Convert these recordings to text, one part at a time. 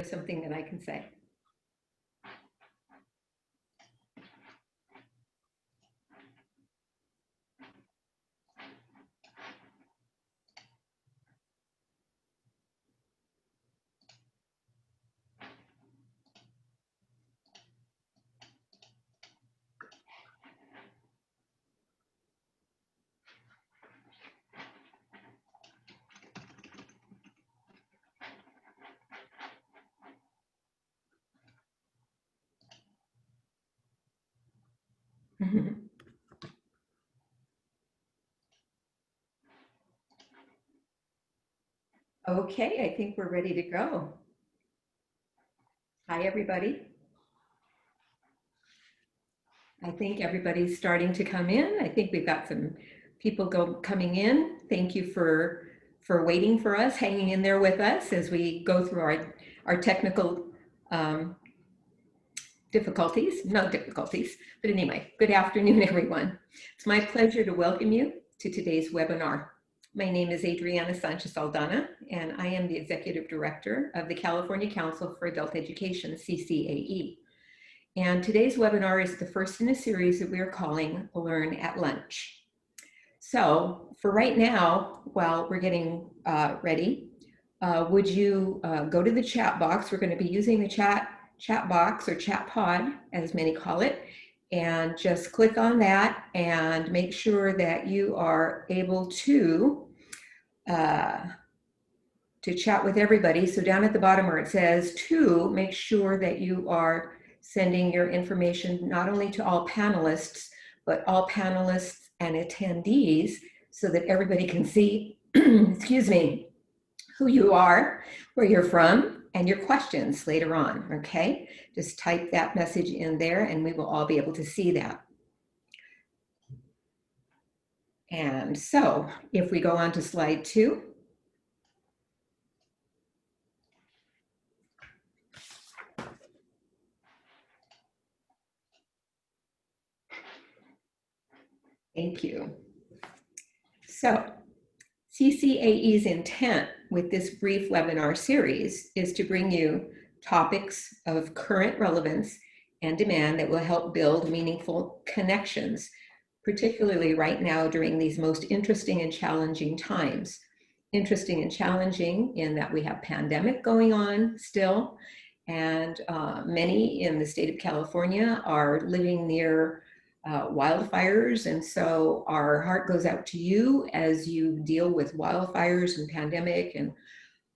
something that I can say. Okay, I think we're ready to go. Hi, everybody. I think everybody's starting to come in. I think we've got some people coming in. Thank you for waiting for us, hanging in there with us as we go through our technical difficulties, no difficulties, but anyway, good afternoon, everyone. It's my pleasure to welcome you to today's webinar. My name is Adriana Sanchez-Aldana, and I am the Executive Director of the California Council for Adult Education, CCAE. And today's webinar is the first in a series that we are calling Learn at Lunch. So for right now, while we're getting ready, would you go to the chat box? We're going to be using the chat box or chat pod, as many call it, and just click on that and make sure that you are able to chat with everybody. So down at the bottom where it says to, make sure that you are sending your information not only to all panelists, but all panelists and attendees so that everybody can see, excuse me, who you are, where you're from, and your questions later on, okay? Just type that message in there and we will all be able to see that. And so if we go on to slide 2. Thank you. So CCAE's intent with this brief webinar series is to bring you topics of current relevance and demand that will help build meaningful connections, particularly right now during these most interesting and challenging times. Interesting and challenging in that we have pandemic going on still, and many in the state of California are living near wildfires, and so our heart goes out to you as you deal with wildfires and pandemic and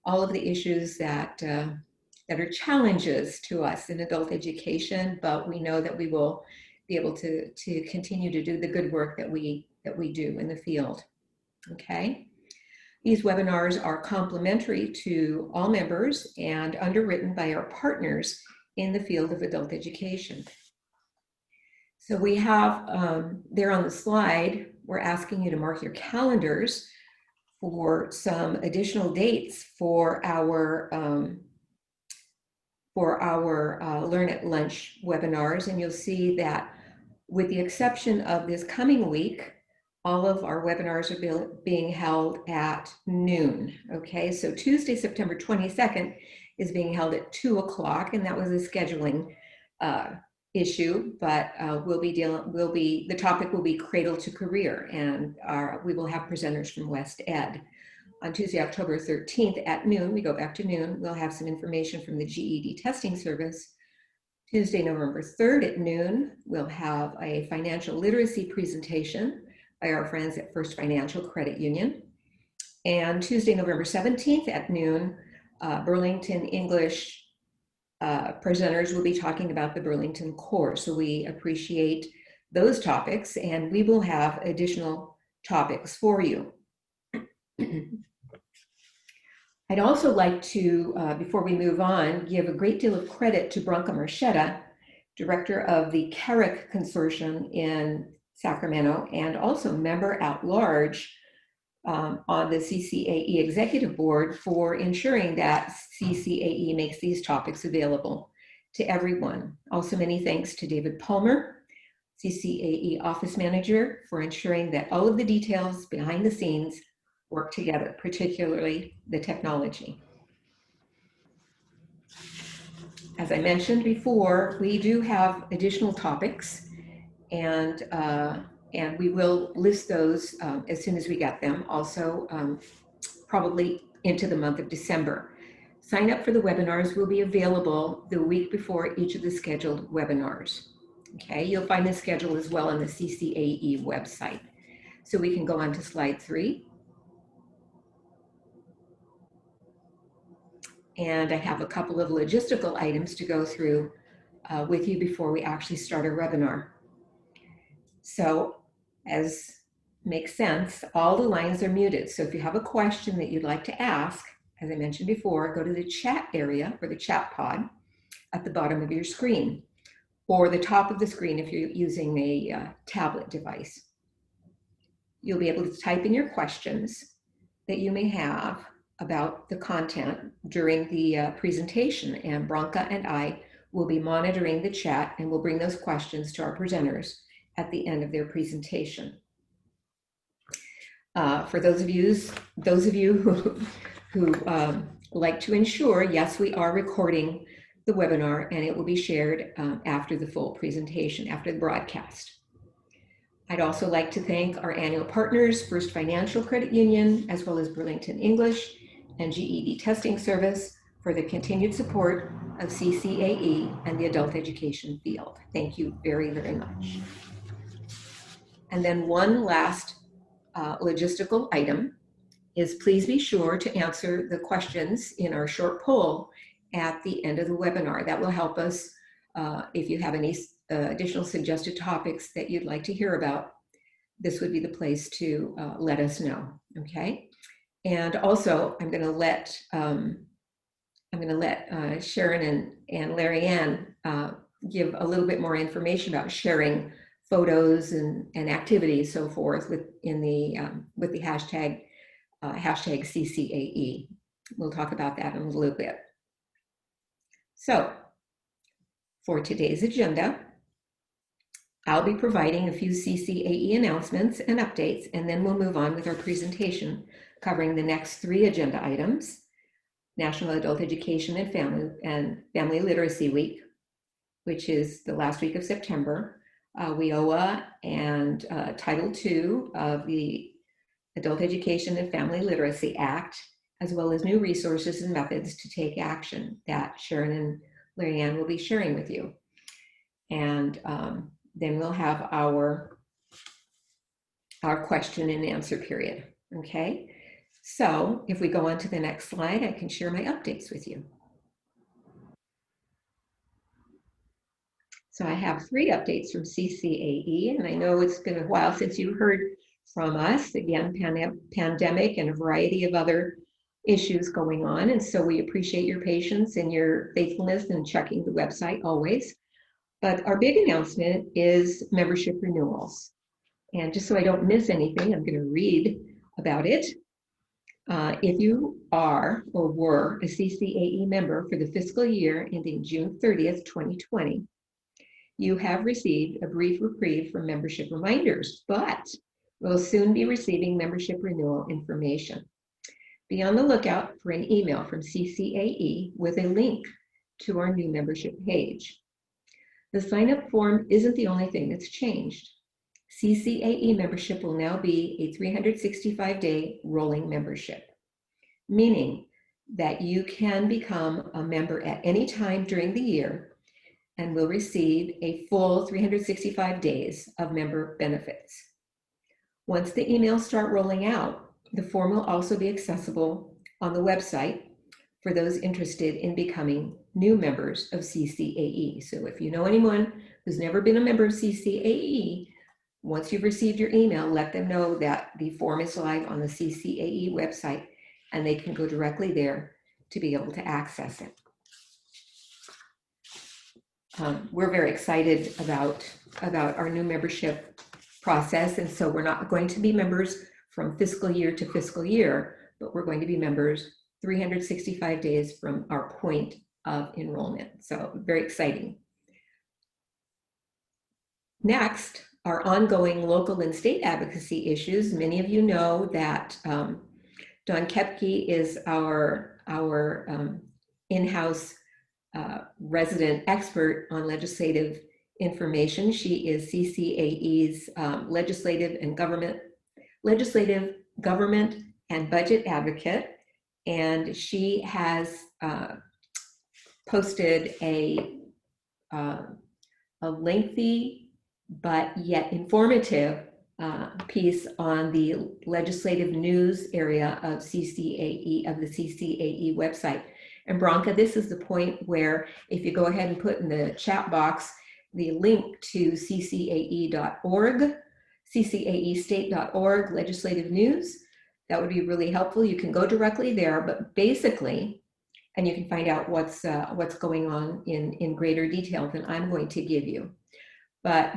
all of the issues that are challenges to us in adult education, but we know that we will be able to continue to do the good work that we do in the field. Okay. These webinars are complimentary to all members and underwritten by our partners in the field of adult education. So we have there on the slide, we're asking you to mark your calendars for some additional dates for our Learn at Lunch webinars. And you'll see that with the exception of this coming week, all of our webinars are being held at noon. Okay, so Tuesday, September 22nd is being held at 2 o'clock, and that was a scheduling issue, but the topic will be Cradle to Career, and we will have presenters from West Ed. On Tuesday, October 13th at noon, we go back to noon, we'll have some information from the GED testing service. Tuesday, November 3rd at noon, we'll have a financial literacy presentation by our friends at First Financial Credit Union. And Tuesday, November 17th at noon, Burlington English presenters will be talking about the Burlington Core. So we appreciate those topics, and we will have additional topics for you. I'd also like to, before we move on, give a great deal of credit to Branca Marchetta, director of the CARIC Consortium in Sacramento, and also member at large on the CCAE Executive Board, for ensuring that CCAE makes these topics available to everyone. Also, many thanks to David Palmer, CCAE Office Manager, for ensuring that all of the details behind the scenes work together, particularly the technology. As I mentioned before, we do have additional topics, and we will list those as soon as we get them, also probably into the month of December. Sign up for the webinars will be available the week before each of the scheduled webinars. Okay, you'll find the schedule as well on the CCAE website. So we can go on to slide 3. And I have a couple of logistical items to go through with you before we actually start our webinar. So as makes sense, all the lines are muted. So if you have a question that you'd like to ask, as I mentioned before, go to the chat area or the chat pod at the bottom of your screen, or the top of the screen if you're using a tablet device. You'll be able to type in your questions that you may have about the content during the presentation, and Branka and I will be monitoring the chat, and we'll bring those questions to our presenters at the end of their presentation. For those of you who like to ensure, yes, we are recording the webinar, and it will be shared after the full presentation, after the broadcast. I'd also like to thank our annual partners, First Financial Credit Union, as well as Burlington English and GED Testing Service, for the continued support of CCAE and the adult education field. Thank you very, very much. And then one last logistical item is, please be sure to answer the questions in our short poll at the end of the webinar. That will help us if you have any additional suggested topics that you'd like to hear about. This would be the place to let us know, okay? And also, I'm going to let Sharon and Larry Ann give a little bit more information about sharing photos and activities, so forth, with the hashtag CCAE. We'll talk about that in a little bit. So, for today's agenda, I'll be providing a few CCAE announcements and updates, and then we'll move on with our presentation covering the next 3 agenda items: National Adult Education and Family Literacy Week, which is the last week of September, WIOA and Title II of the Adult Education and Family Literacy Act, as well as new resources and methods to take action that Sharon and Larry Ann will be sharing with you. And then we'll have our question and answer period, okay? So if we go on to the next slide, I can share my updates with you. So I have 3 updates from CCAE, and I know it's been a while since you heard from us. Again, pandemic and a variety of other issues going on, and so we appreciate your patience and your faithfulness in checking the website always. But our big announcement is membership renewals. And just so I don't miss anything, I'm going to read about it. If you are or were a CCAE member for the fiscal year ending June 30th, 2020, you have received a brief reprieve from membership reminders, but will soon be receiving membership renewal information. Be on the lookout for an email from CCAE with a link to our new membership page. The sign-up form isn't the only thing that's changed. CCAE membership will now be a 365-day rolling membership, meaning that you can become a member at any time during the year and will receive a full 365 days of member benefits. Once the emails start rolling out, the form will also be accessible on the website for those interested in becoming new members of CCAE. So if you know anyone who's never been a member of CCAE, once you've received your email, let them know that the form is live on the CCAE website, and they can go directly there to be able to access it. We're very excited about our new membership process, and so we're not going to be members from fiscal year to fiscal year, but we're going to be members 365 days from our point of enrollment. So very exciting. Next, our ongoing local and state advocacy issues. Many of you know that Dawn Kepke is our in-house resident expert on legislative information. She is CCAE's legislative, government and budget advocate, and she has posted a lengthy but yet informative piece on the legislative news area of CCAE, of the CCAE website. And Branka, this is the point where if you go ahead and put in the chat box the link to ccae.org, ccaestate.org legislative news, that would be really helpful. You can go directly there, but basically, and you can find out what's going on in greater detail than I'm going to give you. But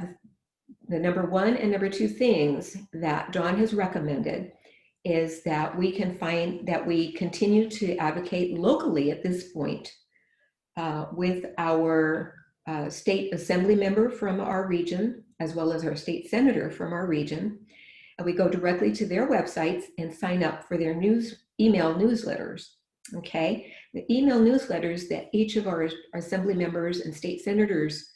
the number one and number two things that Dawn has recommended is that we continue to advocate locally at this point with our state assembly member from our region, as well as our state senator from our region. And we go directly to their websites and sign up for their email newsletters. Okay, the email newsletters that each of our assembly members and state senators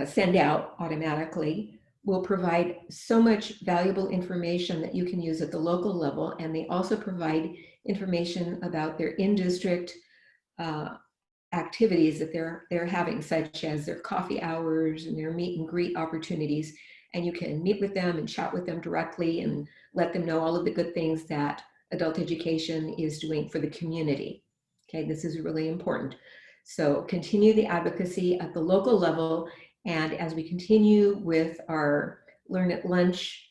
send out automatically will provide so much valuable information that you can use at the local level, and they also provide information about their in-district activities that they're having, such as their coffee hours and their meet and greet opportunities, and you can meet with them and chat with them directly and let them know all of the good things that adult education is doing for the community. Okay, this is really important. So continue the advocacy at the local level, and as we continue with our Learn at Lunch,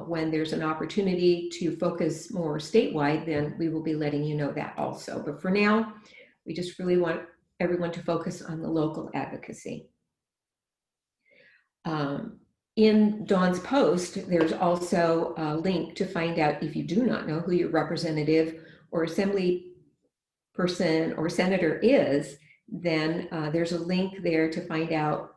when there's an opportunity to focus more statewide, then we will be letting you know that also. But for now, we just really want everyone to focus on the local advocacy. In Dawn's post, there's also a link to find out, if you do not know who your representative or assembly person or senator is, then there's a link there to find out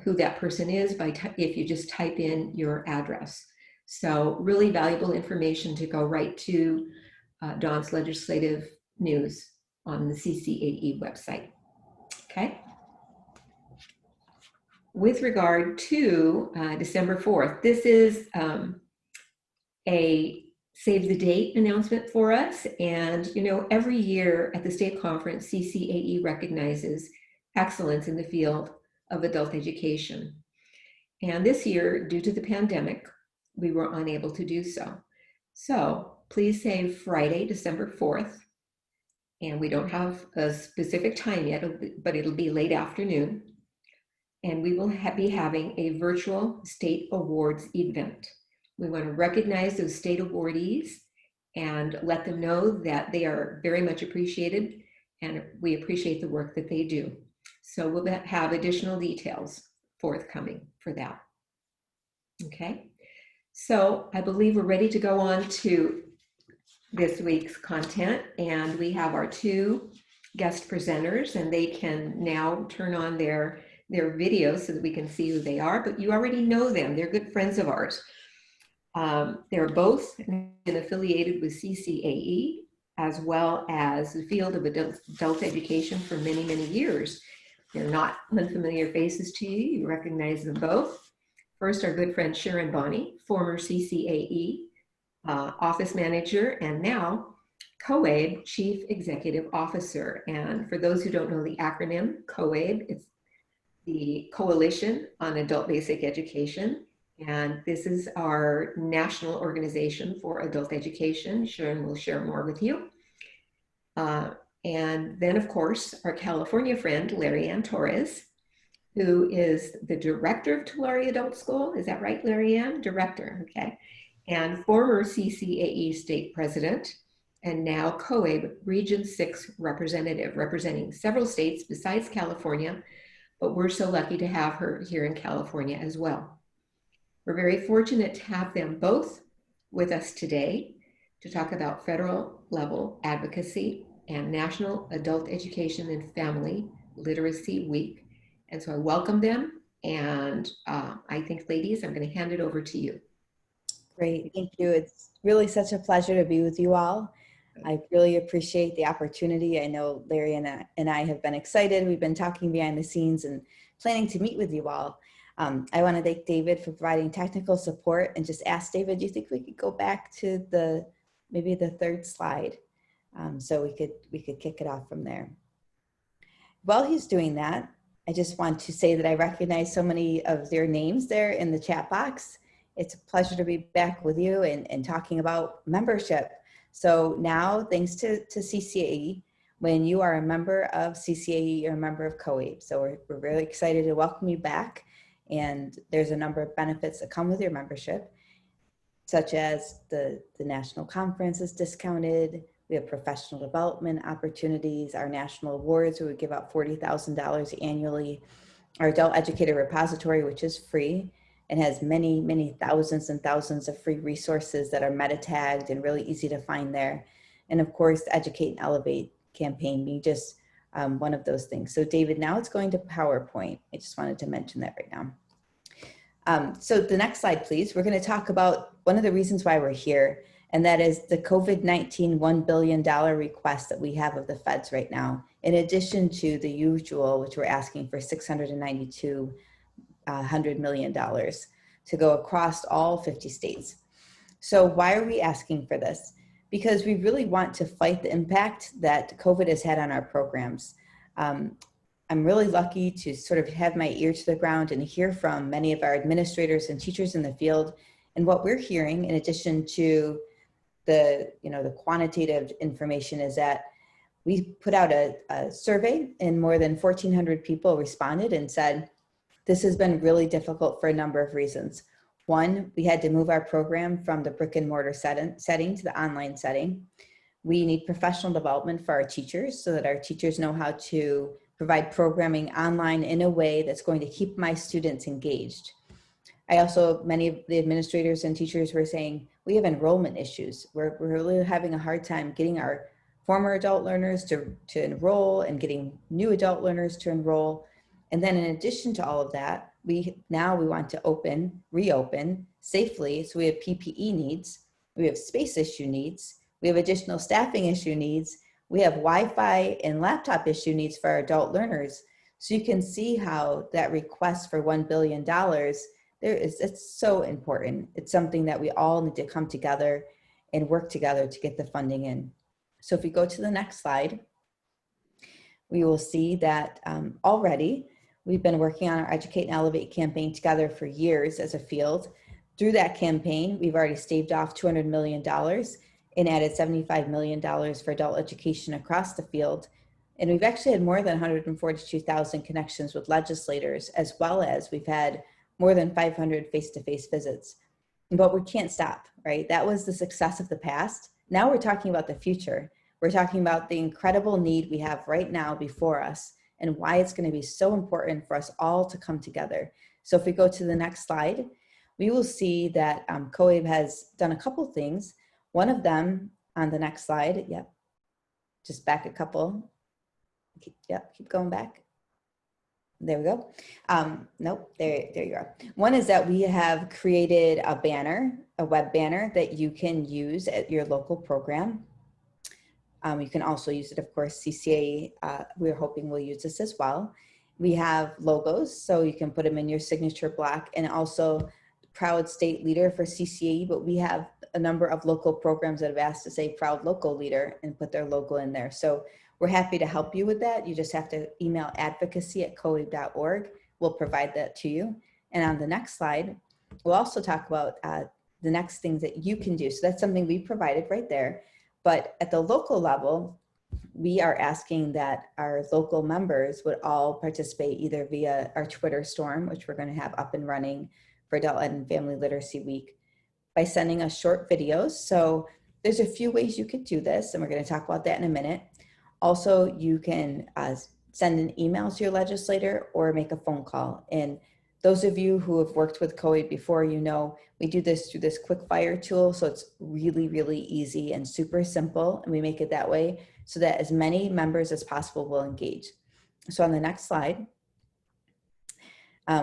who that person is if you just type in your address. So really valuable information to go right to Dawn's legislative news on the CCAE website. Okay. With regard to December 4th, this is a save the date announcement for us. And, you know, every year at the state conference, CCAE recognizes excellence in the field of adult education. And this year, due to the pandemic, we were unable to do so. So please save Friday, December 4th. And we don't have a specific time yet, but it'll be late afternoon. And we will be having a virtual state awards event. We want to recognize those state awardees and let them know that they are very much appreciated and we appreciate the work that they do. So we'll have additional details forthcoming for that. Okay, so I believe we're ready to go on to this week's content, and we have our two guest presenters, and they can now turn on their videos so that we can see who they are, but you already know them. They're good friends of ours. They're both been affiliated with CCAE as well as the field of adult education for many, many years. They're not unfamiliar faces to you. You recognize them both. First, our good friend Sharon Bonney, former CCAE office manager, and now COABE Chief Executive Officer. And for those who don't know the acronym, COABE, it's the Coalition on Adult Basic Education. And this is our national organization for adult education. Sharon will share more with you. And then, of course, our California friend, Larry Ann Torres, who is the director of Tulare Adult School. Is that right, Larry Ann? Director, okay. And former CCAE state president, and now COABE Region 6 representative, representing several states besides California, but we're so lucky to have her here in California as well. We're very fortunate to have them both with us today to talk about federal level advocacy and National Adult Education and Family Literacy Week. And so I welcome them, and I think, ladies, I'm going to hand it over to you. Great, thank you. It's really such a pleasure to be with you all. I really appreciate the opportunity. I know Larry and I have been excited. We've been talking behind the scenes and planning to meet with you all. I want to thank David for providing technical support, and just ask David, do you think we could go back to maybe the third slide? So we could kick it off from there. While he's doing that, I just want to say that I recognize so many of their names there in the chat box. It's a pleasure to be back with you and talking about membership. So now, thanks to CCAE, when you are a member of CCAE, you're a member of COABE. So we're really excited to welcome you back. And there's a number of benefits that come with your membership, such as the national conference is discounted. We have professional development opportunities, our national awards, we would give out $40,000 annually, our adult educator repository, which is free and has many, many thousands and thousands of free resources that are meta tagged and really easy to find there. And of course, the Educate and Elevate campaign being just one of those things. So David, now it's going to PowerPoint. I just wanted to mention that right now. So the next slide, please. We're going to talk about one of the reasons why we're here, and that is the COVID-19 $1 billion request that we have of the feds right now, in addition to the usual, which we're asking for $692 million to go across all 50 states. So why are we asking for this? Because we really want to fight the impact that COVID has had on our programs. I'm really lucky to sort of have my ear to the ground and hear from many of our administrators and teachers in the field. And what we're hearing, in addition to the quantitative information, is that we put out a survey and more than 1,400 people responded and said, this has been really difficult for a number of reasons. One, we had to move our program from the brick and mortar setting to the online setting. We need professional development for our teachers so that our teachers know how to provide programming online in a way that's going to keep my students engaged. Many of the administrators and teachers were saying, we have enrollment issues. We're really having a hard time getting our former adult learners to enroll and getting new adult learners to enroll. And then in addition to all of that, we want to reopen safely. So we have PPE needs, we have space issue needs, we have additional staffing issue needs, we have Wi-Fi and laptop issue needs for our adult learners. So you can see how that request for $1 billion, it's so important. It's something that we all need to come together and work together to get the funding in. So if we go to the next slide, we will see that already we've been working on our Educate and Elevate campaign together for years as a field. Through that campaign, we've already staved off $200 million and added $75 million for adult education across the field. And we've actually had more than 142,000 connections with legislators, as well as we've had more than 500 face-to-face visits. But we can't stop, right? That was the success of the past. Now we're talking about the future. We're talking about the incredible need we have right now before us and why it's going to be so important for us all to come together. So if we go to the next slide, we will see that COABE has done a couple things. One of them on the next slide, yep, just back a couple. Keep going back. There we go. Nope, there you are. One is that we have created a banner, a web banner that you can use at your local program. You can also use it, of course, CCAE, we're hoping we'll use this as well. We have logos, so you can put them in your signature block, and also proud state leader for CCAE, but we have a number of local programs that have asked to say proud local leader and put their logo in there. So we're happy to help you with that. You just have to email advocacy@coabe.org. We'll provide that to you. And on the next slide, we'll also talk about the next things that you can do. So that's something we provided right there. But at the local level, we are asking that our local members would all participate either via our Twitter storm, which we're going to have up and running for Adult Ed and Family Literacy Week, by sending us short videos. So there's a few ways you could do this, and we're going to talk about that in a minute. Also, you can send an email to your legislator or make a phone call. And those of you who have worked with COABE before, you know, we do this through this quick fire tool. So it's really, really easy and super simple. And we make it that way so that as many members as possible will engage. So on the next slide,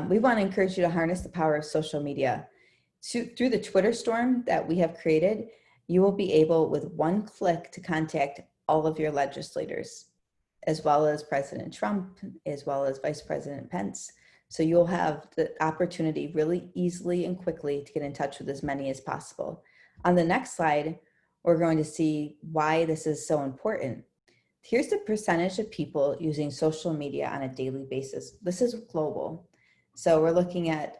we want to encourage you to harness the power of social media. Through the Twitter storm that we have created, you will be able with one click to contact all of your legislators, as well as President Trump, as well as Vice President Pence. So you'll have the opportunity really easily and quickly to get in touch with as many as possible. On the next slide, we're going to see why this is so important. Here's the percentage of people using social media on a daily basis. This is global. So we're looking at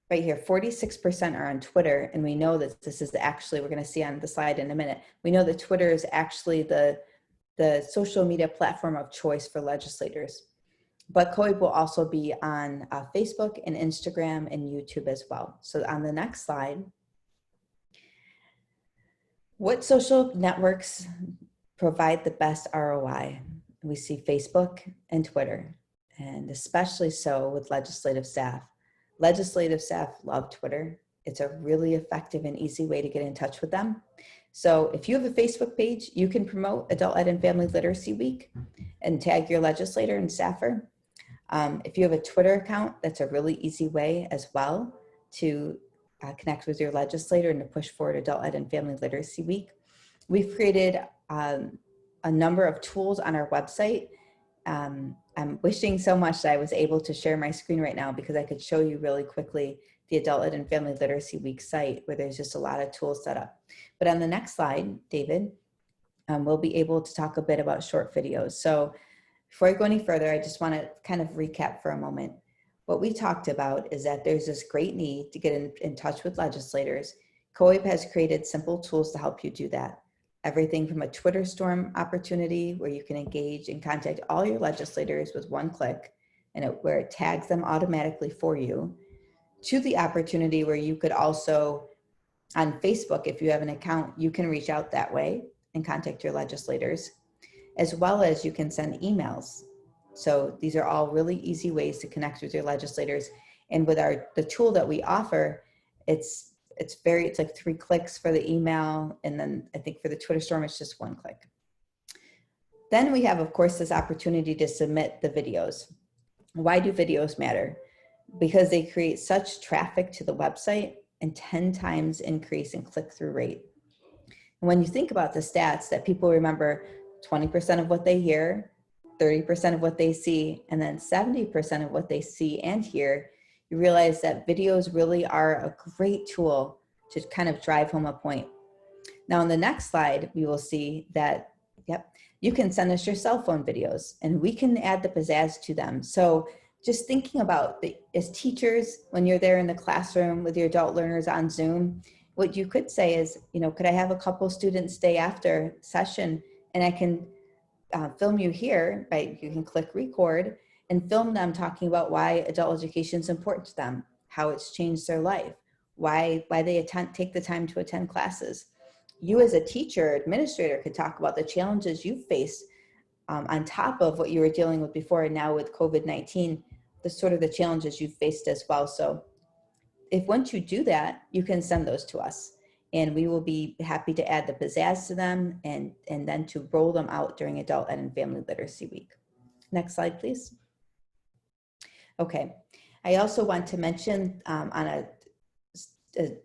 right here, 46% are on Twitter, and we know that this is actually, we're going to see on the slide in a minute, we know that Twitter is actually the social media platform of choice for legislators. But COABE will also be on Facebook and Instagram and YouTube as well. So on the next slide, what social networks provide the best ROI? We see Facebook and Twitter, and especially so with legislative staff. Legislative staff love Twitter. It's a really effective and easy way to get in touch with them. So if you have a Facebook page, you can promote Adult Ed and Family Literacy Week and tag your legislator and staffer. If you have a Twitter account, that's a really easy way as well to connect with your legislator and to push forward Adult Ed and Family Literacy Week. We've created a number of tools on our website. I'm wishing so much that I was able to share my screen right now because I could show you really quickly the Adult Ed and Family Literacy Week site where there's just a lot of tools set up. But on the next slide, David, we'll be able to talk a bit about short videos. So before I go any further, I just want to kind of recap for a moment. What we talked about is that there's this great need to get in touch with legislators. COABE has created simple tools to help you do that. Everything from a Twitter storm opportunity where you can engage and contact all your legislators with one click and where it tags them automatically for you, to the opportunity where you could also, on Facebook, if you have an account, you can reach out that way and contact your legislators, as well as you can send emails. So these are all really easy ways to connect with your legislators. And with the tool that we offer, it's like 3 clicks for the email. And then I think for the Twitter storm, it's just 1 click. Then we have, of course, this opportunity to submit the videos. Why do videos matter? Because they create such traffic to the website and 10 times increase in click-through rate. And when you think about the stats that people remember 20% of what they hear, 30% of what they see, and then 70% of what they see and hear, you realize that videos really are a great tool to kind of drive home a point. Now on the next slide, we will see that, you can send us your cell phone videos and we can add the pizzazz to them. So just thinking about as teachers, when you're there in the classroom with your adult learners on Zoom, what you could say is, could I have a couple students stay after session and I can film you here, right? You can click record and film them talking about why adult education is important to them, how it's changed their life, why they take the time to attend classes. You as a teacher, administrator could talk about the challenges you face on top of what you were dealing with before and now with COVID-19, the challenges you've faced as well. So if once you do that, you can send those to us and we will be happy to add the pizzazz to them and then to roll them out during Adult Ed and Family Literacy Week. Next slide, please. Okay, I also want to mention on a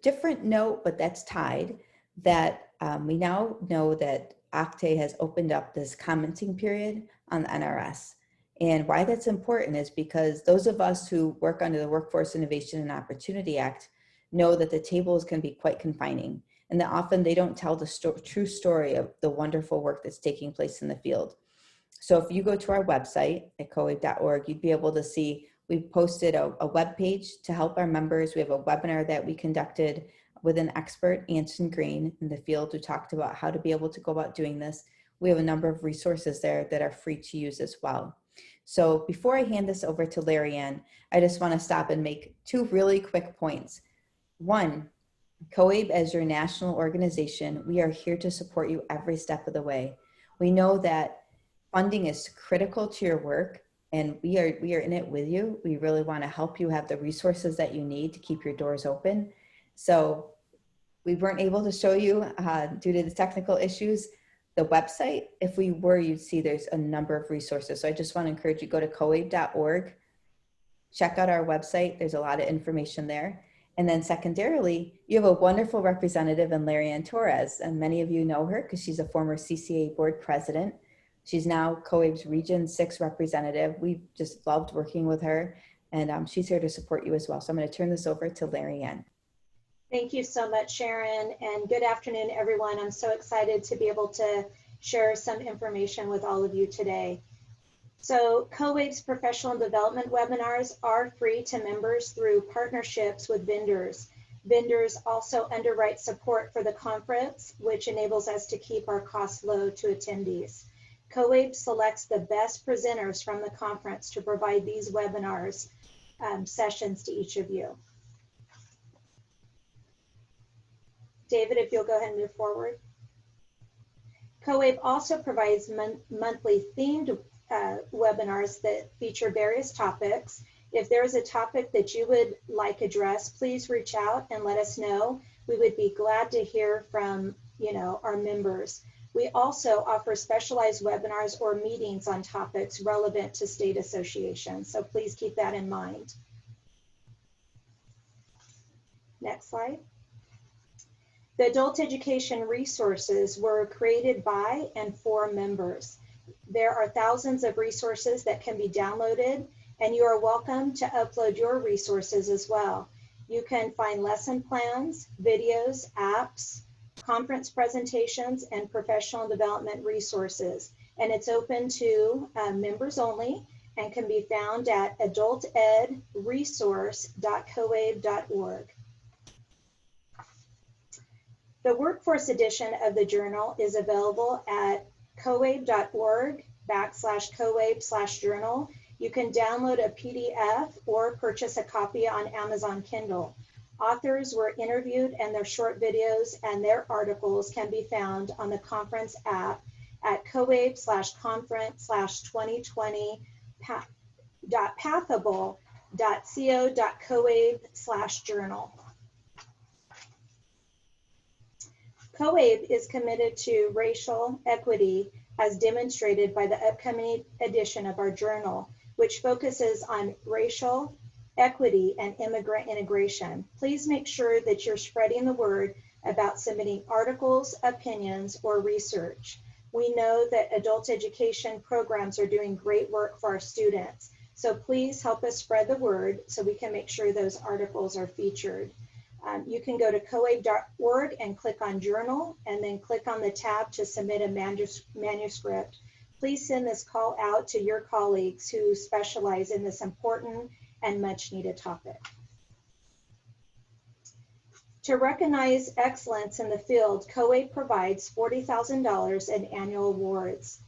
different note, but that's tied, that we now know that Octave has opened up this commenting period on the NRS. And why that's important is because those of us who work under the Workforce Innovation and Opportunity Act know that the tables can be quite confining and that often they don't tell the true story of the wonderful work that's taking place in the field. So if you go to our website at coabe.org, you'd be able to see we've posted a web page to help our members. We have a webinar that we conducted with an expert, Anson Green, in the field, who talked about how to be able to go about doing this. We have a number of resources there that are free to use as well. So before I hand this over to Larry Ann, I just want to stop and make 2 really quick points. 1, COABE as your national organization, we are here to support you every step of the way. We know that funding is critical to your work and we are in it with you. We really want to help you have the resources that you need to keep your doors open. So we weren't able to show you due to the technical issues, the website. If we were, you'd see there's a number of resources. So I just want to encourage you, go to coabe.org, check out our website. There's a lot of information there. And then secondarily, you have a wonderful representative in Larry Ann Torres, and many of you know her because she's a former CCAE board president. She's now COABE's Region 6 representative. We've just loved working with her, and she's here to support you as well. So I'm going to turn this over to Larry Ann. Thank you so much, Sharon, and good afternoon, everyone. I'm so excited to be able to share some information with all of you today. So COABE's professional development webinars are free to members through partnerships with vendors. Vendors also underwrite support for the conference, which enables us to keep our costs low to attendees. COABE selects the best presenters from the conference to provide these webinars sessions to each of you. David, if you'll go ahead and move forward. COABE also provides monthly themed webinars that feature various topics. If there is a topic that you would like addressed, please reach out and let us know. We would be glad to hear from our members. We also offer specialized webinars or meetings on topics relevant to state associations, so please keep that in mind. Next slide. The adult education resources were created by and for members. There are thousands of resources that can be downloaded, and you are welcome to upload your resources as well. You can find lesson plans, videos, apps, conference presentations, and professional development resources. And it's open to members only and can be found at adultedresource.coabe.org. The workforce edition of the journal is available at coabe.org/coabe/journal. You can download a PDF or purchase a copy on Amazon Kindle. Authors were interviewed and their short videos and their articles can be found on the conference app at coabe/conference/2020.pathable.co.coabe/journal. COABE is committed to racial equity as demonstrated by the upcoming edition of our journal, which focuses on racial equity and immigrant integration. Please make sure that you're spreading the word about submitting articles, opinions, or research. We know that adult education programs are doing great work for our students, so please help us spread the word so we can make sure those articles are featured. You can go to coabe.org and click on journal and then click on the tab to submit a manuscript. Please send this call out to your colleagues who specialize in this important and much needed topic. To recognize excellence in the field, COABE provides $40,000 in annual awards.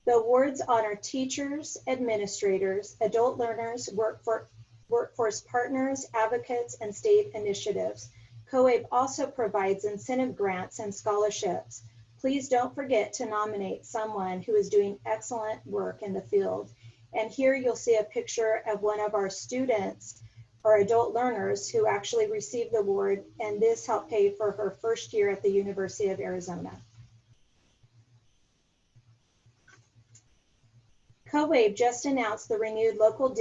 The awards honor teachers, administrators, adult learners, workforce partners, advocates, and state initiatives. COABE also provides incentive grants and scholarships. Please don't forget to nominate someone who is doing excellent work in the field. And here you'll see a picture of one of our students or adult learners who actually received the award, and this helped pay for her first year at the University of Arizona. COABE just announced the renewed local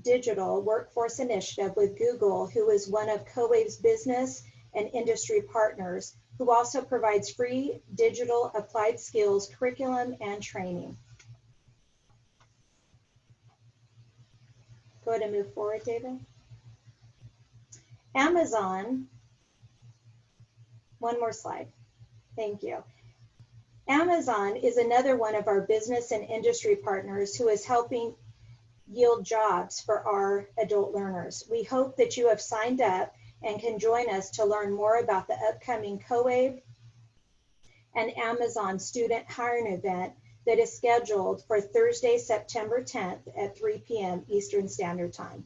digital workforce initiative with Google, who is one of COABE's business and industry partners, who also provides free digital applied skills curriculum and training. Go ahead and move forward, David. Amazon, one more slide. Thank you. Amazon is another one of our business and industry partners who is helping yield jobs for our adult learners. We hope that you have signed up and can join us to learn more about the upcoming COABE and Amazon student hiring event that is scheduled for Thursday, September 10th at 3 p.m. Eastern Standard Time.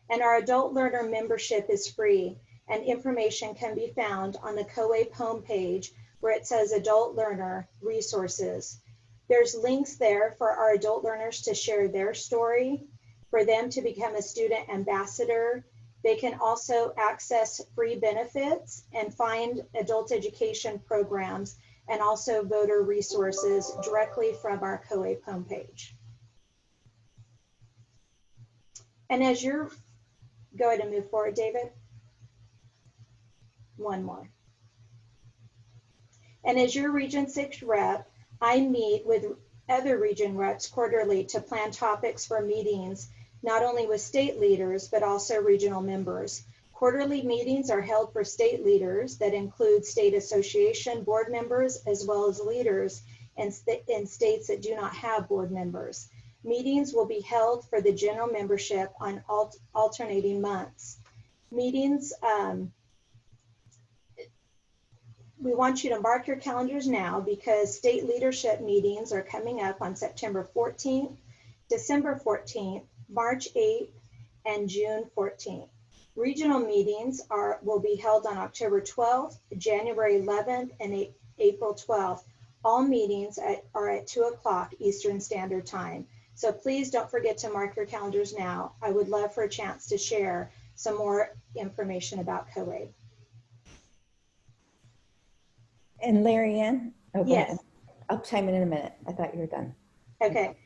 And our adult learner membership is free, and information can be found on the COABE homepage where it says Adult Learner Resources. There's links there for our adult learners to share their story, for them to become a student ambassador. They can also access free benefits and find adult education programs and also voter resources directly from our COABE homepage. And as you're, go ahead and move forward, David. One more. And as your Region 6 rep, I meet with other region reps quarterly to plan topics for meetings, not only with state leaders, but also regional members. Quarterly meetings are held for state leaders that include state association board members, as well as leaders in states that do not have board members. Meetings will be held for the general membership on alternating months. Meetings, we want you to mark your calendars now because state leadership meetings are coming up on September 14th, December 14th, March 8th, and June 14th. Regional meetings will be held on October 12th, January 11th, and April 12th. All meetings are at 2 o'clock Eastern Standard Time. So please don't forget to mark your calendars now. I would love for a chance to share some more information about COABE. And Larry Ann? Oh, yes. I'll chime in a minute. I thought you were done. Okay.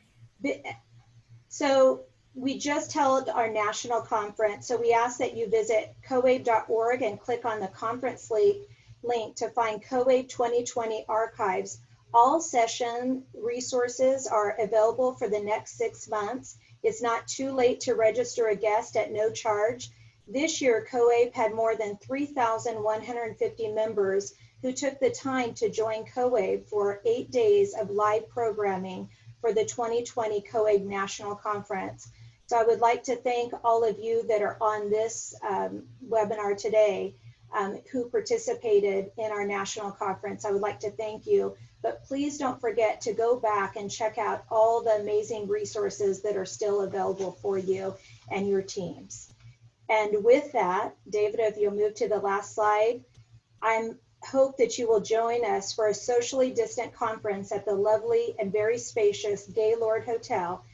So we just held our national conference. So we ask that you visit coabe.org and click on the conference link to find COABE 2020 archives. All session resources are available for the next 6 months. It's not too late to register a guest at no charge. This year, COABE had more than 3,150 members who took the time to join COABE for 8 days of live programming for the 2020 COABE National Conference. So I would like to thank all of you that are on this webinar today who participated in our national conference. I would like to thank you, but please don't forget to go back and check out all the amazing resources that are still available for you and your teams. And with that, David, if you'll move to the last slide, I hope that you will join us for a socially distant conference at the lovely and very spacious Gaylord Hotel.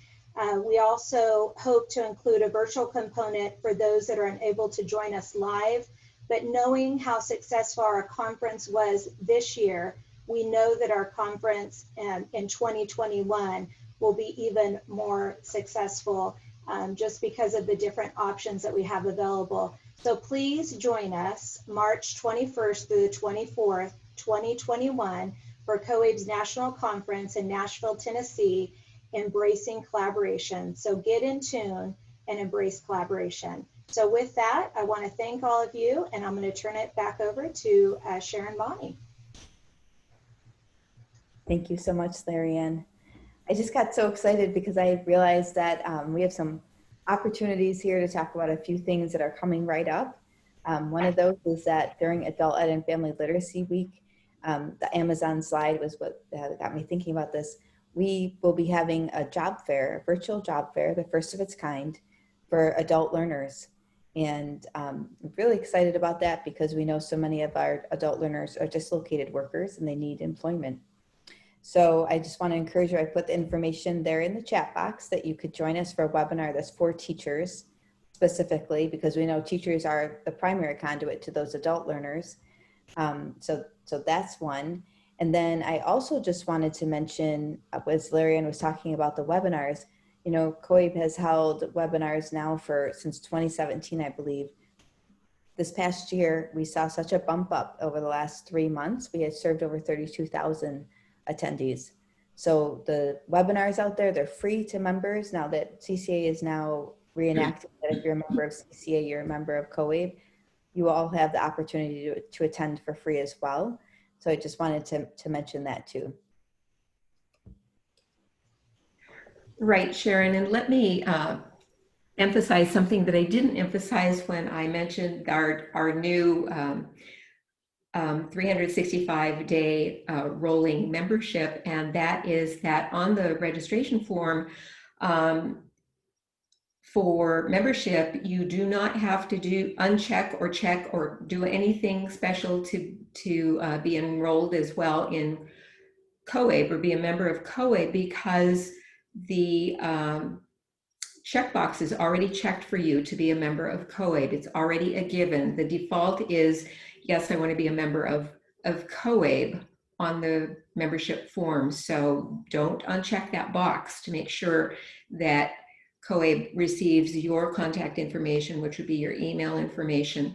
We also hope to include a virtual component for those that are unable to join us live, but knowing how successful our conference was this year, we know that our conference in 2021 will be even more successful just because of the different options that we have available. So please join us March 21st through the 24th, 2021 for COABE's National Conference in Nashville, Tennessee, Embracing Collaboration. So get in tune and embrace collaboration. So with that, I want to thank all of you, and I'm going to turn it back over to Sharon Bonney. Thank you so much, Larry Ann. I just got so excited because I realized that we have some opportunities here to talk about a few things that are coming right up. One of those is that during Adult Ed and Family Literacy Week, the Amazon slide was what got me thinking about this. We will be having a job fair, a virtual job fair, the first of its kind for adult learners. And I'm really excited about that because we know so many of our adult learners are dislocated workers and they need employment. So I just want to encourage you, I put the information there in the chat box that you could join us for a webinar that's for teachers specifically, because we know teachers are the primary conduit to those adult learners. So that's one. And then I also just wanted to mention, as Larry Ann was talking about the webinars, you know, COABE has held webinars now since 2017, I believe. This past year, we saw such a bump up over the last 3 months. We had served over 32,000 attendees. So the webinars out there, they're free to members now that CCAE is now reenacted that if you're a member of CCAE, you're a member of COABE, you all have the opportunity to attend for free as well. So I just wanted to mention that too. Right, Sharon, and let me emphasize something that I didn't emphasize when I mentioned our new 365-day rolling membership, and that is that on the registration form for membership, you do not have to uncheck or check or do anything special to be enrolled as well in COABE or be a member of COABE, because the checkbox is already checked for you to be a member of COABE. It's already a given. The default is, yes, I want to be a member of COABE on the membership form. So don't uncheck that box to make sure that COABE receives your contact information, which would be your email information,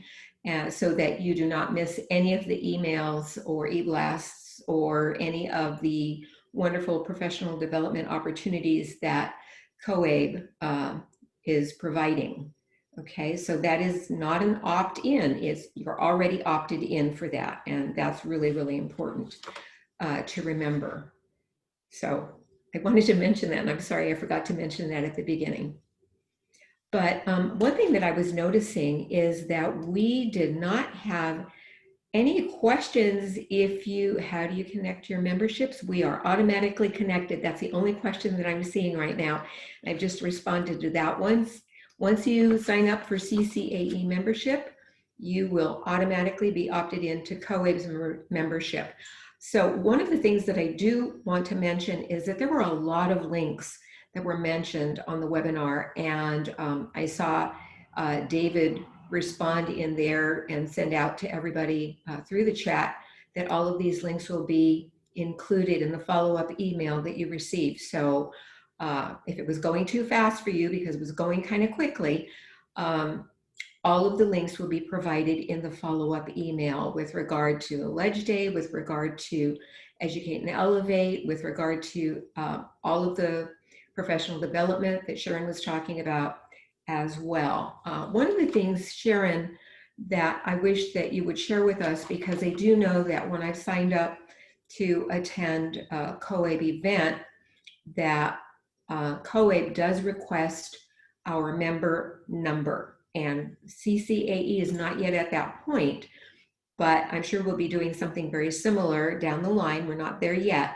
so that you do not miss any of the emails or e-blasts or any of the wonderful professional development opportunities that COABE is providing. Okay, so that is not an opt-in, you're already opted in for that, and that's really, really important to remember. So I wanted to mention that, and I'm sorry I forgot to mention that at the beginning. But one thing that I was noticing is that we did not have any questions how do you connect your memberships? We are automatically connected. That's the only question that I'm seeing right now. I've just responded to that once. Once you sign up for CCAE membership, you will automatically be opted into COABE's membership. So one of the things that I do want to mention is that there were a lot of links that were mentioned on the webinar, and I saw David respond in there and send out to everybody through the chat that all of these links will be included in the follow-up email that you receive. So if it was going too fast for you because it was going kind of quickly, all of the links will be provided in the follow-up email with regard to Ledge Day, with regard to Educate and Elevate, with regard to all of the professional development that Sharon was talking about as well. One of the things, Sharon, that I wish that you would share with us, because I do know that when I've signed up to attend a COABE event, that COABE does request our member number, and CCAE is not yet at that point, but I'm sure we'll be doing something very similar down the line. We're not there yet,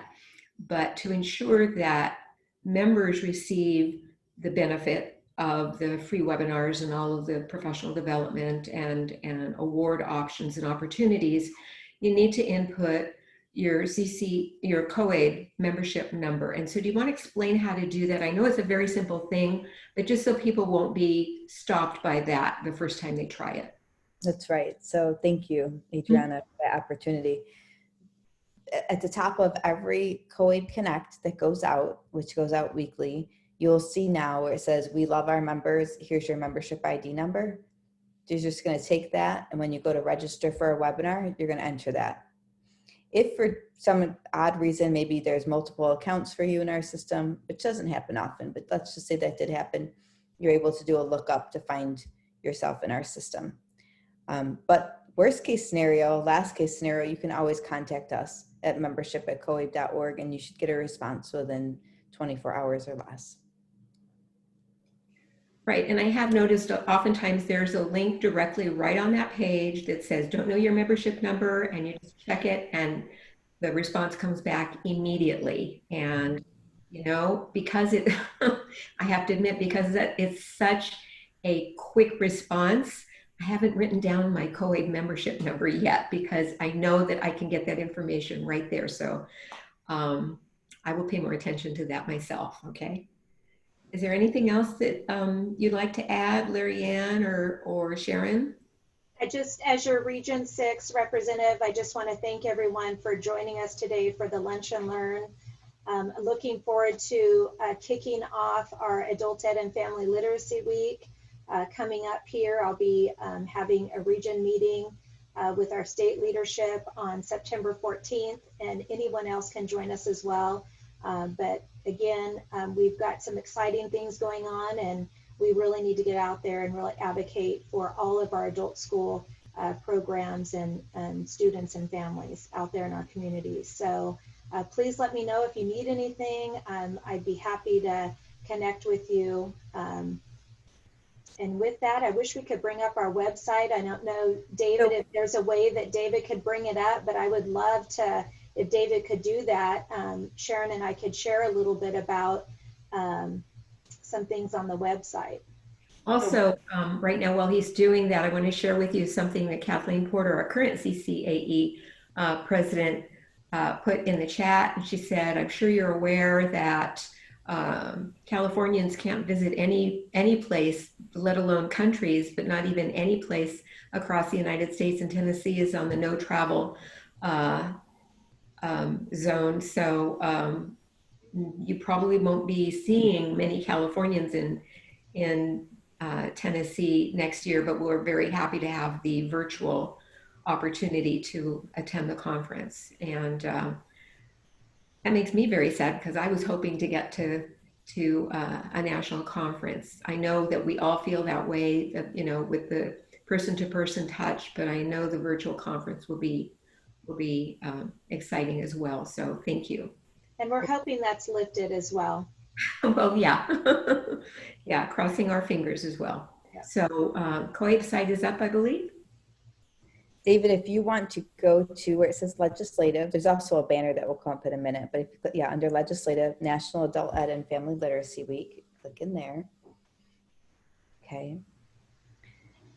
but to ensure that members receive the benefit of the free webinars and all of the professional development and award options and opportunities, you need to input your COABE membership number. And so do you want to explain how to do that? I know it's a very simple thing, but just so people won't be stopped by that the first time they try it. That's right. So thank you, Adriana, for the opportunity. At the top of every COABE Connect that goes out, which goes out weekly, you'll see now where it says, "We love our members. Here's your membership ID number." You're just going to take that, and when you go to register for a webinar, you're going to enter that. If for some odd reason, maybe there's multiple accounts for you in our system, which doesn't happen often, but let's just say that did happen, you're able to do a lookup to find yourself in our system. But worst case scenario, last case scenario, you can always contact us at membership@coabe.org, and you should get a response within 24 hours or less. Right, and I have noticed oftentimes there's a link directly right on that page that says, "Don't know your membership number," and you just check it and the response comes back immediately. And, you know, because it, I have to admit, because it's such a quick response, I haven't written down my COABE membership number yet, because I know that I can get that information right there. So I will pay more attention to that myself, okay? Is there anything else that you'd like to add, Larry Ann or Sharon? As your Region 6 representative, I just want to thank everyone for joining us today for the Lunch and Learn. Looking forward to kicking off our Adult Ed and Family Literacy Week coming up here. I'll be having a region meeting with our state leadership on September 14th, and anyone else can join us as well. But again, we've got some exciting things going on, and we really need to get out there and really advocate for all of our adult school programs and students and families out there in our communities. So please let me know if you need anything. I'd be happy to connect with you. And with that, I wish we could bring up our website. I don't know, David, if there's a way that David could bring it up, but I would love to, if David could do that. Sharon and I could share a little bit about some things on the website. Also, right now, while he's doing that, I want to share with you something that Kathleen Porter, our current CCAE president, put in the chat. And she said, "I'm sure you're aware that Californians can't visit any place, let alone countries, but not even any place across the United States, and Tennessee is on the no travel zone. So you probably won't be seeing many Californians in Tennessee next year, but we're very happy to have the virtual opportunity to attend the conference. And that makes me very sad because I was hoping to get to a national conference. I know that we all feel that way, that, you know, with the person-to-person touch, but I know the virtual conference will be exciting as well. So thank you. And we're hoping that's lifted as well. Well, yeah, yeah, crossing our fingers as well. Yeah. So COABE site is up, I believe. David, if you want to go to where it says legislative, there's also a banner that will come up in a minute, but if you click, yeah, under legislative, National Adult Ed and Family Literacy Week, click in there. Okay.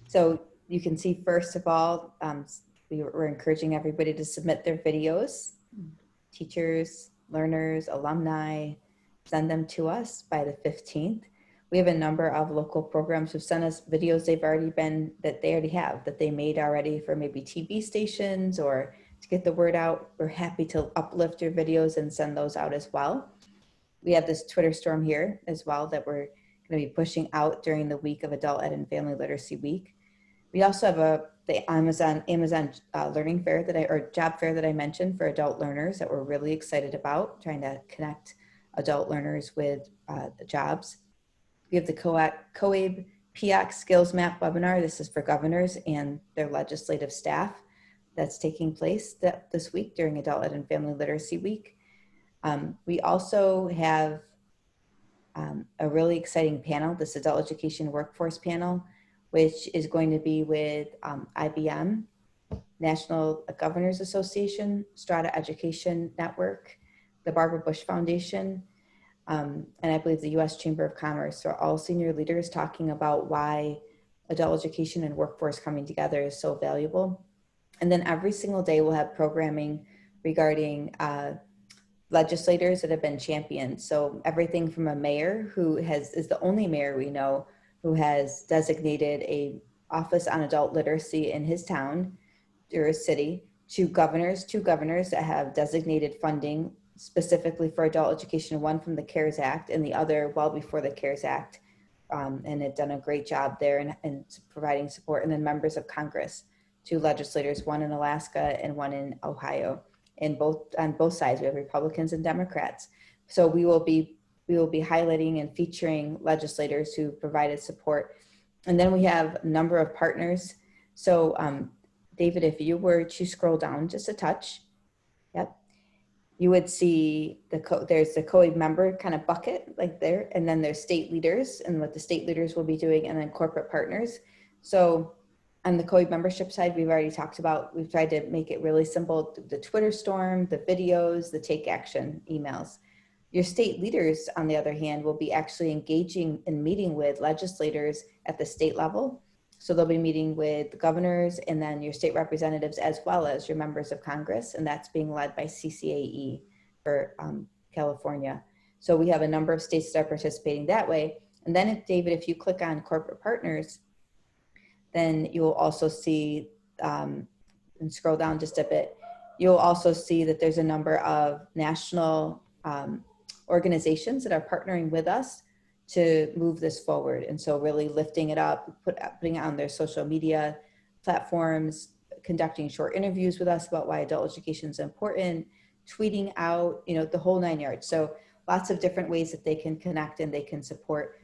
So you can see, first of all, we're encouraging everybody to submit their videos, teachers, learners, alumni, send them to us by the 15th. We have a number of local programs who've sent us videos that they already have, that they made already for maybe TV stations or to get the word out. We're happy to uplift your videos and send those out as well. We have this Twitter storm here as well that we're going to be pushing out during the week of Adult Ed and Family Literacy Week. We also have the Amazon Learning Fair or Job Fair that I mentioned for adult learners that we're really excited about, trying to connect adult learners with the jobs. We have the COABE PX Skills Map webinar. This is for governors and their legislative staff. That's taking place this week during Adult Ed and Family Literacy Week. We also have a really exciting panel, this Adult Education Workforce panel, which is going to be with IBM, National Governors Association, Strata Education Network, the Barbara Bush Foundation, and I believe the U.S. Chamber of Commerce. So all senior leaders talking about why adult education and workforce coming together is so valuable. And then every single day we'll have programming regarding legislators that have been championed. So everything from a mayor who is the only mayor we know who has designated a office on adult literacy in his town or city, to two governors that have designated funding specifically for adult education, one from the CARES Act and the other well before the CARES Act, and had done a great job there in providing support. And then members of Congress, two legislators, one in Alaska and one in Ohio. And on both sides, we have Republicans and Democrats. So we will be highlighting and featuring legislators who provided support. And then we have a number of partners. So David, if you were to scroll down just a touch, yep, you would see there's the COABE member kind of bucket like there, and then there's state leaders and what the state leaders will be doing, and then corporate partners. So on the COABE membership side, we've already talked about, we've tried to make it really simple, the Twitter storm, the videos, the take action emails. Your state leaders, on the other hand, will be actually engaging and meeting with legislators at the state level. So they'll be meeting with the governors and then your state representatives as well as your members of Congress, and that's being led by CCAE for California. So we have a number of states that are participating that way. And then David, if you click on corporate partners, then you'll also see, and scroll down just a bit, you'll also see that there's a number of national organizations that are partnering with us to move this forward. And so really lifting it up, putting it on their social media platforms, conducting short interviews with us about why adult education is important, tweeting out, the whole 9 yards. So lots of different ways that they can connect and they can support.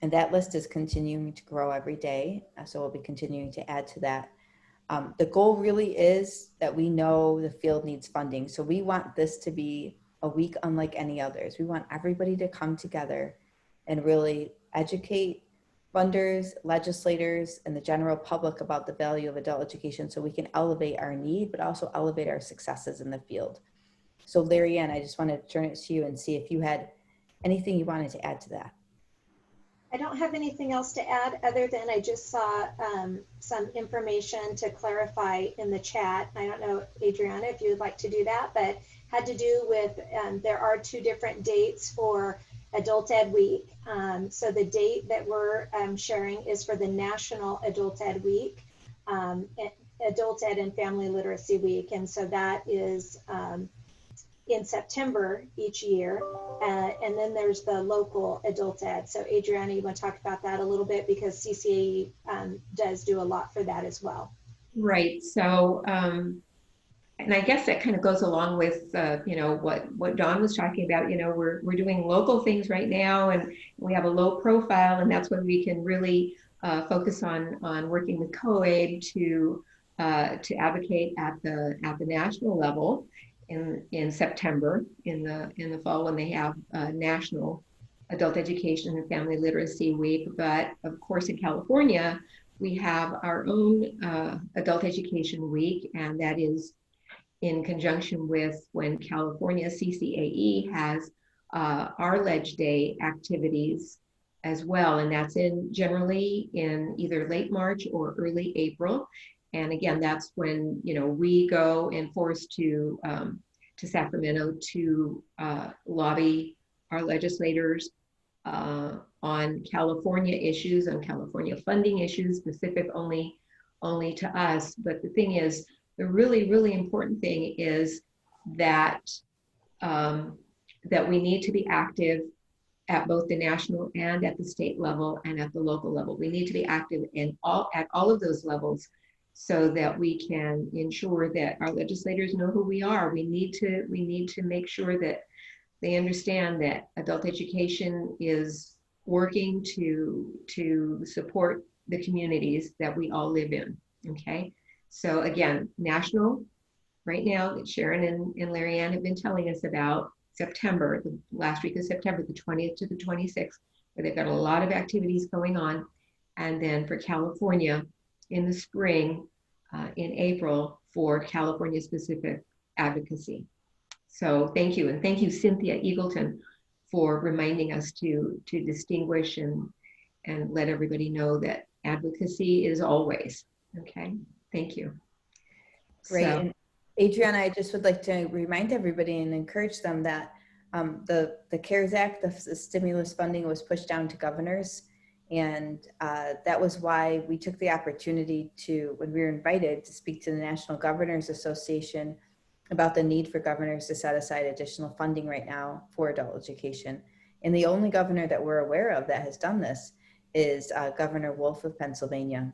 And that list is continuing to grow every day. So we'll be continuing to add to that. The goal really is that we know the field needs funding. So we want this to be a week unlike any others. We want everybody to come together and really educate funders, legislators, and the general public about the value of adult education so we can elevate our need, but also elevate our successes in the field. So Larry Ann, I just wanted to turn it to you and see if you had anything you wanted to add to that. I don't have anything else to add other than I just saw some information to clarify in the chat. I don't know, Adriana, if you would like to do that, but had to do with there are 2 different dates for Adult Ed Week. So the date that we're sharing is for the National Adult Ed Week, Adult Ed and Family Literacy Week. And so that is in September each year. And then there's the local adult ed. So Adriana, you want to talk about that a little bit, because CCAE does do a lot for that as well. Right. So, and I guess that kind of goes along with, you know, what Dawn was talking about. You know, we're doing local things right now, and we have a low profile, and that's when we can really focus on working with COABE to advocate at the national level in September, in the fall, when they have National Adult Education and Family Literacy Week. But of course, in California, we have our own Adult Education Week, and that is in conjunction with when California CCAE has our Ledge Day activities as well. And that's generally in either late March or early April. And again, that's when, you know, we go and force to Sacramento to lobby our legislators on California issues, on California funding issues, specific only to us. But the thing is, the really, really important thing is that that we need to be active at both the national and at the state level and at the local level. We need to be active at all of those levels, so that we can ensure that our legislators know who we are. We need to make sure that they understand that adult education is working to support the communities that we all live in. Okay. So again, national, right now, that Sharon and Larry Ann have been telling us about September, the last week of September, the 20th to the 26th, where they've got a lot of activities going on. And then for California in the spring, in April, for California specific advocacy. So thank you. And thank you, Cynthia Eagleton, for reminding us to distinguish and let everybody know that advocacy is always, okay? Thank you. Great. So, And Adriana, I just would like to remind everybody and encourage them that the CARES Act, the stimulus funding, was pushed down to governors. And that was why we took the opportunity to, when we were invited to speak to the National Governors Association about the need for governors to set aside additional funding right now for adult education. And the only governor that we're aware of that has done this is Governor Wolf of Pennsylvania.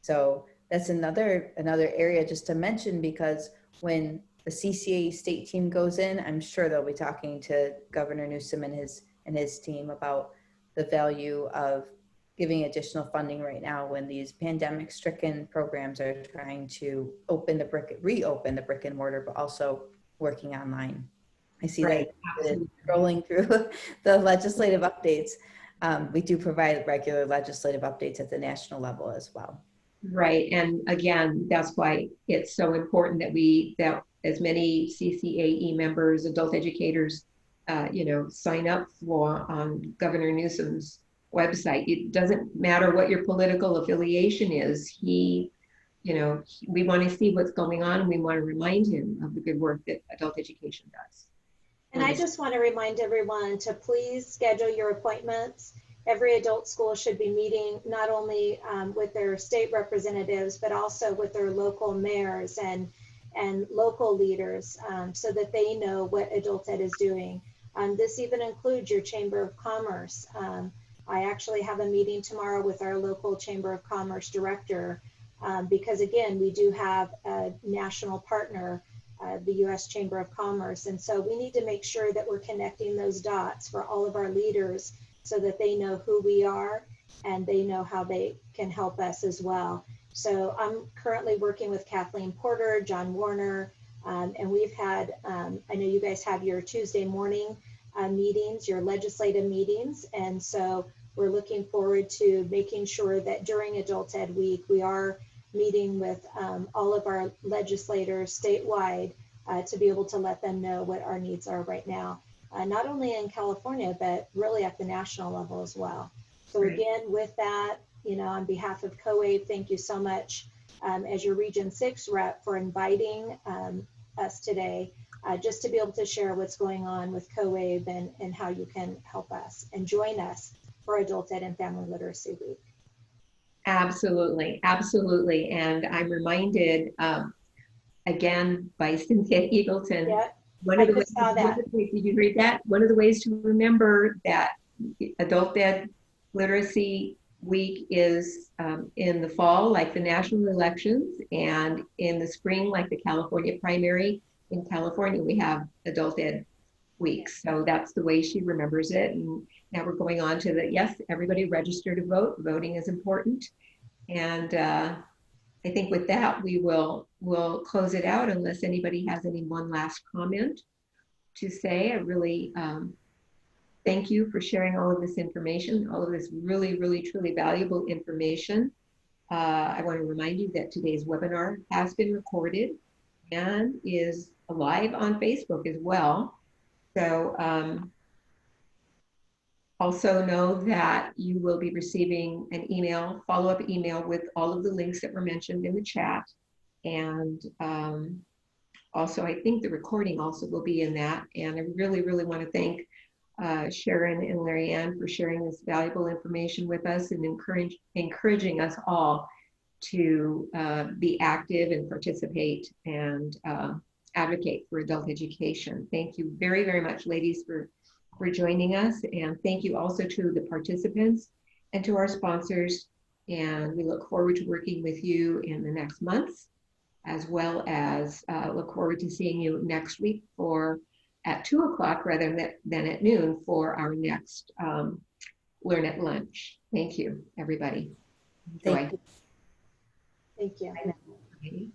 So that's another area just to mention, because when the CCAE state team goes in, I'm sure they'll be talking to Governor Newsom and his team about the value of giving additional funding right now when these pandemic-stricken programs are trying to reopen the brick and mortar, but also working online. I see right, that scrolling through the legislative updates. We do provide regular legislative updates at the national level as well. Right. And again, that's why it's so important that as many CCAE members, adult educators, you know, sign up for on Governor Newsom's website. It doesn't matter what your political affiliation is. We want to see what's going on, and we want to remind him of the good work that adult education does. And I just want to remind everyone to please schedule your appointments. Every adult school should be meeting not only with their state representatives, but also with their local mayors and local leaders, so that they know what adult ed is doing. This even includes your Chamber of Commerce. I actually have a meeting tomorrow with our local Chamber of Commerce director, because again, we do have a national partner, the U.S. Chamber of Commerce. And so we need to make sure that we're connecting those dots for all of our leaders, so that they know who we are and they know how they can help us as well. So I'm currently working with Kathleen Porter, John Warner, and we've had, I know you guys have your Tuesday morning meetings, your legislative meetings. And so we're looking forward to making sure that during Adult Ed Week, we are meeting with all of our legislators statewide to be able to let them know what our needs are right now. Not only in California, but really at the national level as well. So again, with that, you know, on behalf of COABE, thank you so much as your Region 6 rep for inviting us today, just to be able to share what's going on with COABE and how you can help us and join us for Adult Ed and Family Literacy Week. Absolutely, absolutely. And I'm reminded again by Cynthia Eagleton, One I of the just saw that. did you read that? One of the ways to remember that Adult Ed Literacy Week is in the fall, like the national elections, and in the spring, like the California primary. In California, we have Adult Ed Weeks. So that's the way she remembers it. And now we're going on to the, yes, everybody register to vote. Voting is important. And I think with that, we'll close it out unless anybody has any one last comment to say. I really thank you for sharing all of this information, all of this really, really, truly valuable information. I want to remind you that today's webinar has been recorded and is live on Facebook as well. So also know that you will be receiving an email, follow-up email with all of the links that were mentioned in the chat. And also, I think the recording also will be in that. And I really, really want to thank Sharon and Larry Ann for sharing this valuable information with us and encouraging us all to be active and participate and advocate for adult education. Thank you very, very much, ladies, for joining us. And thank you also to the participants and to our sponsors. And we look forward to working with you in the next months, as well as look forward to seeing you next week at 2 o'clock rather than at noon for our next Learn at Lunch. Thank you, everybody. Enjoy. Thank you. Thank you. Okay.